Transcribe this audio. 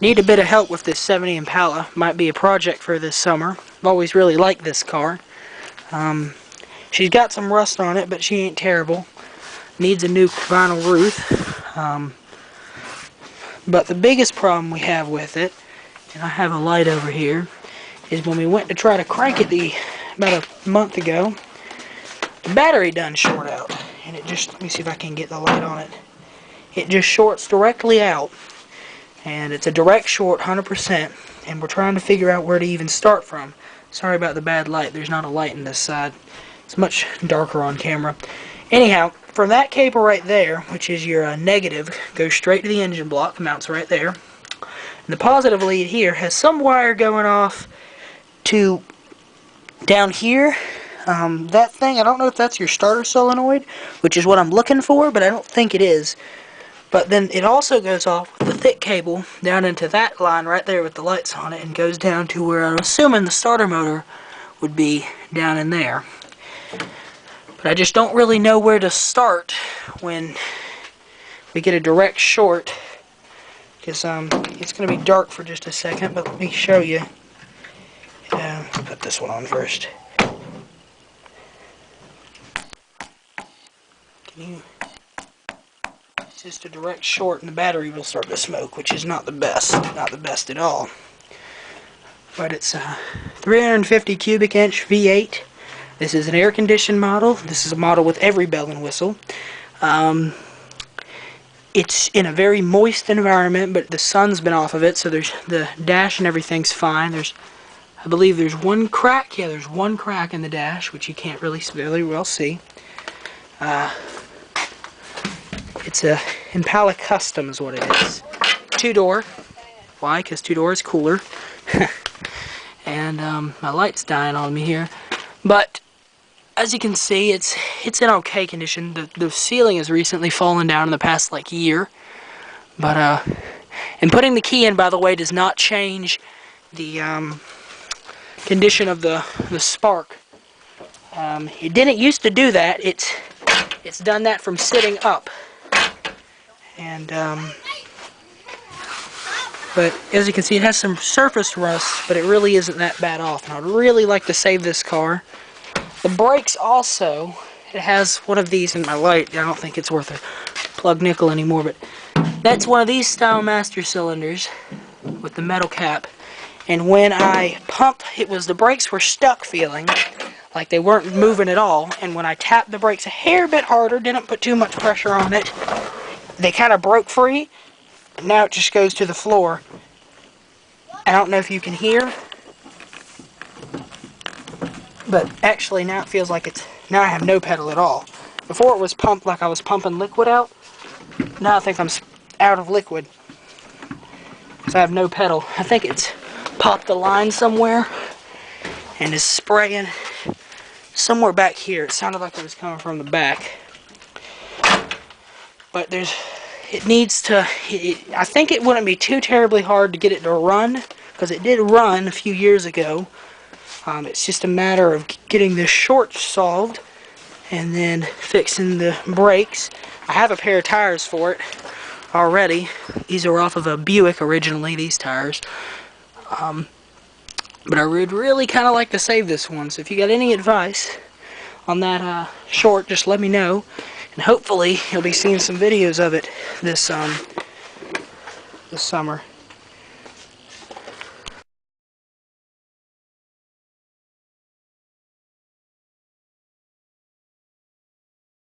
Need a bit of help with this 70 Impala. Might be a project for this summer. I've always really liked this car. She's got some rust on it, but she ain't terrible. Needs a new vinyl roof. But the biggest problem we have with it, and I have a light over here, is when we went to try to crank it about a month ago, the battery done short out. And it just, let me see if I can get the light on it. It just shorts directly out. And it's a direct short, 100%, and we're trying to figure out where to even start from. Sorry about the bad light, there's not a light in this side. It's much darker on camera. Anyhow, from that cable right there, which is your negative, goes straight to the engine block, mounts right there. And the positive lead here has some wire going off to down here. That thing, I don't know if that's your starter solenoid, which is what I'm looking for, but I don't think it is. But then it also goes off with the thick cable down into that line right there with the lights on it, and goes down to where I'm assuming the starter motor would be down in there. But I just don't really know where to start when we get a direct short, because it's going to be dark for just a second, but let me show you. I'll put this one on first. It's just a direct short and the battery will start to smoke, which is not the best at all. But it's a 350 cubic inch V8. This is an air conditioned model. This is a model with every bell and whistle. It's in a very moist environment, but the sun's been off of it, so there's the dash and everything's fine. I believe there's one crack. Yeah, there's one crack in the dash, which you can't really well see. It's a Impala Custom is what it is. Two-door. Why? Because two-door is cooler. And my light's dying on me here. But as you can see, it's in okay condition. The ceiling has recently fallen down in the past like year. But and putting the key in, by the way, does not change the condition of the spark. It didn't used to do that. It's done that from sitting up. And but as you can see, it has some surface rust, but it really isn't that bad off. And I'd really like to save this car. The brakes also, it has one of these in my light. I don't think it's worth a plug nickel anymore, but that's one of these style master cylinders with the metal cap. And when I pump, the brakes were stuck feeling like they weren't moving at all. And when I tapped the brakes a hair bit harder, didn't put too much pressure on it, they kind of broke free. Now it just goes to the floor. I don't know if you can hear, but actually now it feels like now I have no pedal at all. Before it was pumped like I was pumping liquid out. Now I think I'm out of liquid, because I have no pedal. I think it's popped the line somewhere and is spraying somewhere back here. It sounded like it was coming from the back. But it needs to, I think it wouldn't be too terribly hard to get it to run, because it did run a few years ago. It's just a matter of getting this short solved and then fixing the brakes. I have a pair of tires for it already. These are off of a Buick originally, these tires. But I would really kind of like to save this one, so if you got any advice on that short, just let me know. And hopefully you'll be seeing some videos of it this summer.